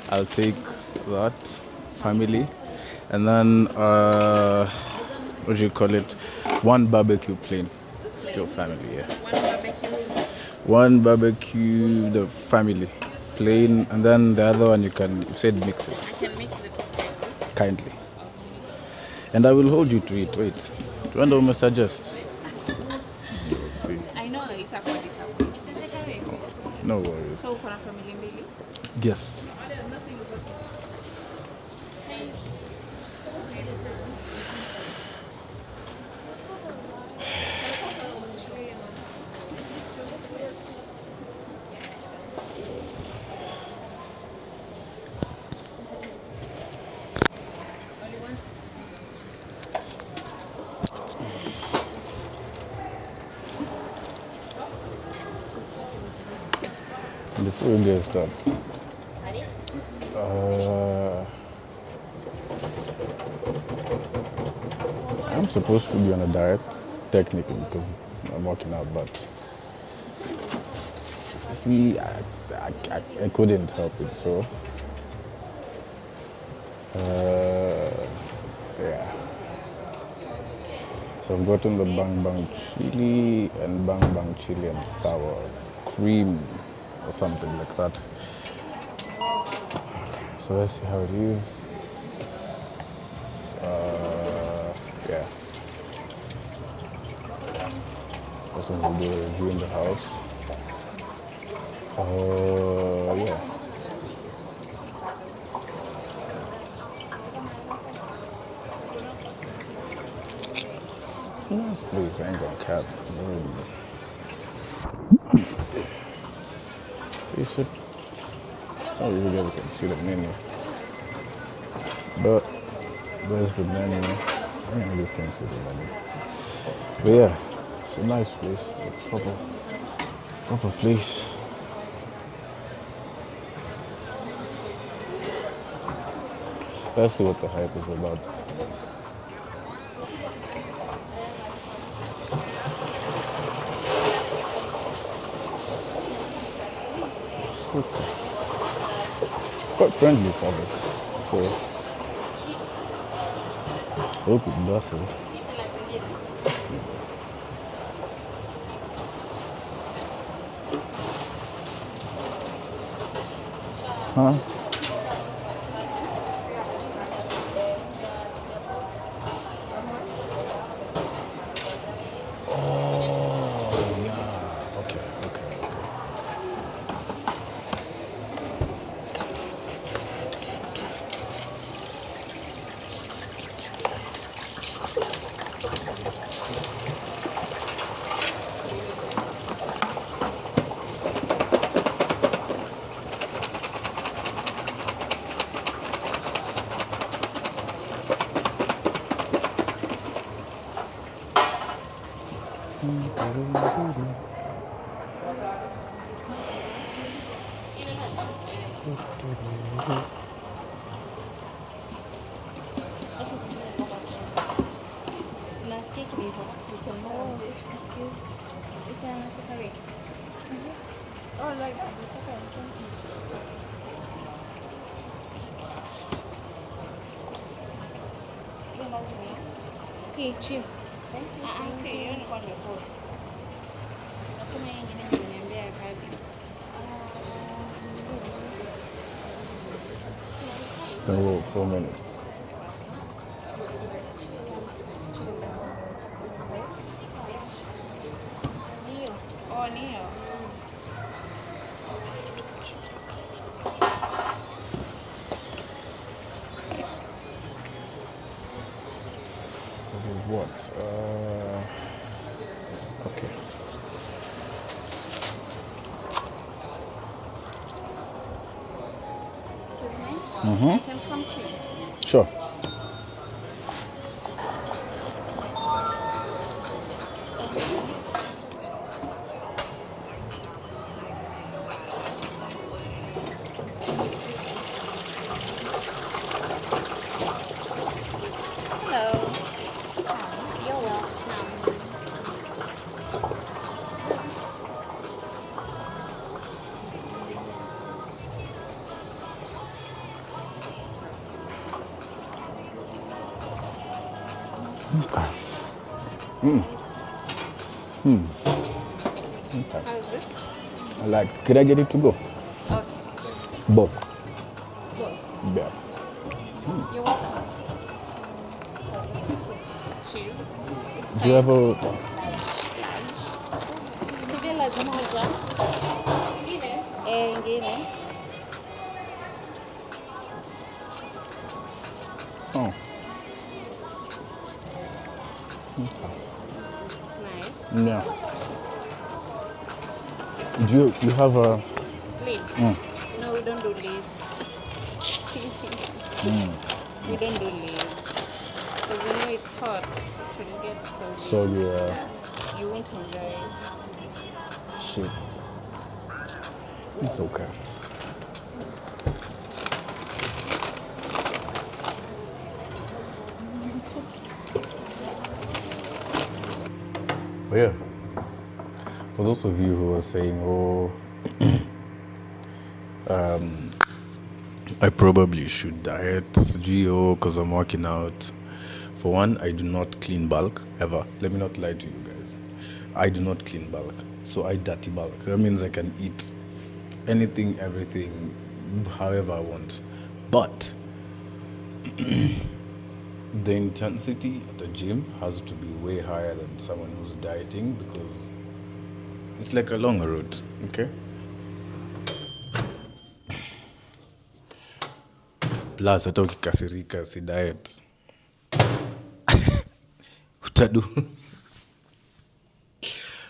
I'll take that family, and then what do you call it? One barbecue plain, still family. Yeah. One barbecue. One barbecue, the family plain, and then the other one you said mix it I can mix the two flavors. kindly, and I will hold you to it. Wait, when do you suggest? Let's see. I know it's a for disappoint. No worries. So uko na family mbili? Yes. Before you get started, uh, I'm supposed to be on a diet, technically, because I'm working out, but see, I couldn't help it, so yeah. So I've gotten the Bang Bang chili and Bang Bang chili and sour cream or something like that. So let's see how it is. Yeah. Also we'll do a review in the house. Yeah. Nice place, I ain't gonna cap. You should. Oh, you guys can see the menu. But there's the menu. I mean, I just can't see the menu. But yeah, it's a nice place. It's a proper place. Let's see what the hype is about. Okay. Quite friendly service. So, hope it blesses. Huh? Oh, yeah. Okay. Okay, cheese. Sio hiyo nilikuwa nimepost. Nasema yeye ingine ameniambia ya kazi. No, 4 minutes. Oh, nio. What? Okay. Excuse me? I can come to you. Sure. Hello. You're welcome. Okay. Okay. How's this? I like. Could I get it to go? Okay. Both. Both. Yeah. You're welcome. Cheese. Do you have a? Sivyo lazima uza. Ingine. Oh. It's nice. Yeah. Do you have a? Lid. No, we don't do lids. We don't do lids. Because you know it's hot. It will get soggy. So yeah. You won't enjoy it. Shit. It's okay. But yeah, for those of you who are saying, oh, I probably should diet GO because I'm working out. For one, I do not clean bulk ever. Let me not lie to you guys. I do not clean bulk. So I dirty bulk. That means I can eat anything, everything, however I want. But the intensity at the gym has to be way higher than someone who's dieting because it's like a long road, okay? Plus hata ukikasirika si diet utadu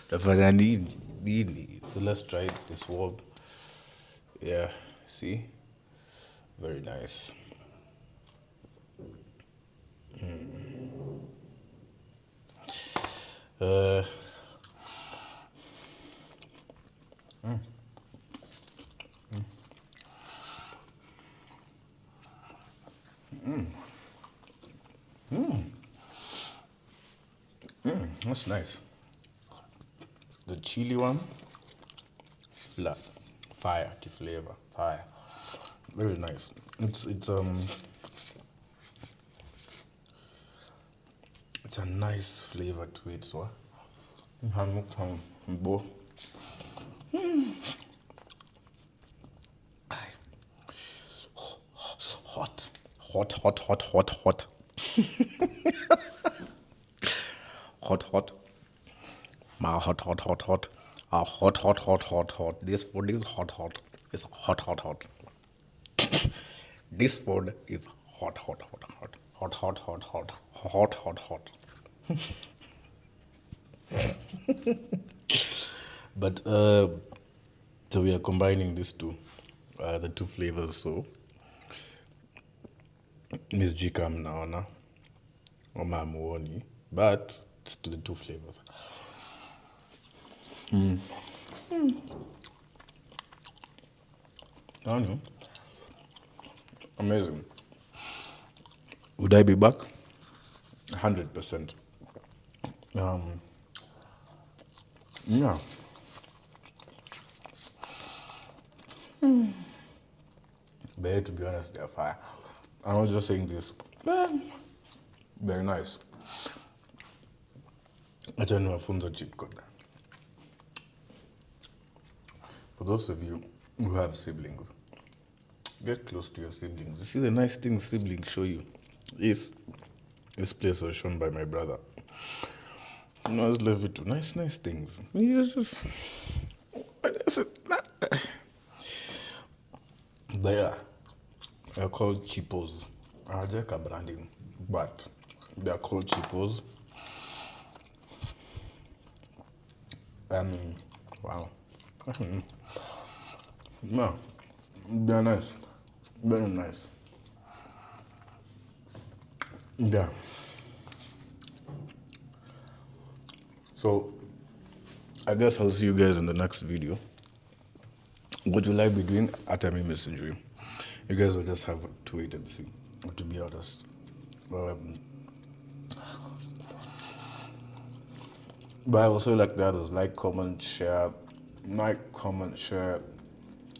utafanya nini? So let's try it, this warm. Yeah, see? Very nice. That's nice. The chili one, flat, fire to flavor, fire. Very nice. It's a nice flavor to it, so. Hot, hot, hot, hot, hot, hot. Hot, hot. Ma hot, hot, hot, hot. Hot, hot, hot, hot, hot. This food is hot, hot. It's hot, hot, hot. This food is hot, hot, hot, hot. Hot, hot, hot, hot. Hot, hot, hot. But so we are combining these two, the two flavors. So Miss Jikam naona ama muoni, but it's to the two flavors. I don't know. Amazing. Would I be back? 100%. Yeah. But to be honest, they're fire. I was just saying this. Very nice. Acha niwafunze cheat code. For those of you who have siblings, get close to your siblings. You see the nice things siblings show you. This place was shown by my brother. I was left with nice things. But yeah, they're called cheapos. I like a branding, but they're called cheapos. Wow. No, they're nice. Very nice. Yeah. So, I guess I'll see you guys in the next video. What will I be doing? Atami message you. You guys will just have to wait and see, to be honest. But I also like the others. Like, comment, share.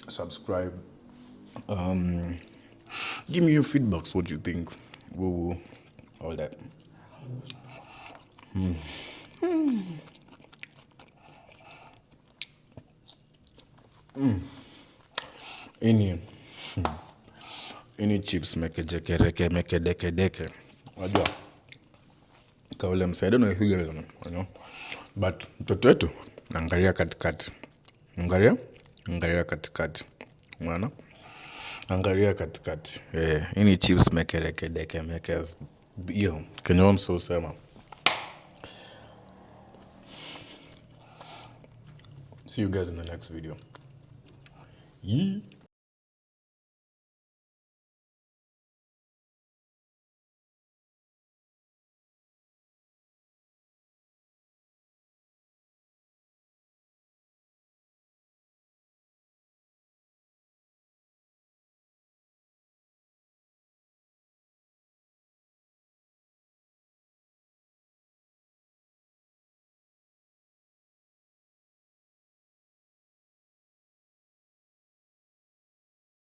Subscribe. Give me your feedbacks, what you think. Woo, all that. Ini chips mekejekereke mekedekedeke. Unajua kaule msa, I don't know if you guys know. But mtoto wetu angalia katikati. Angalia katikati. Unaona? Angalia katikati. Ini chips mekedekedeke mekes. Hiyo kenye msa usema. See you guys in the next video. Yee.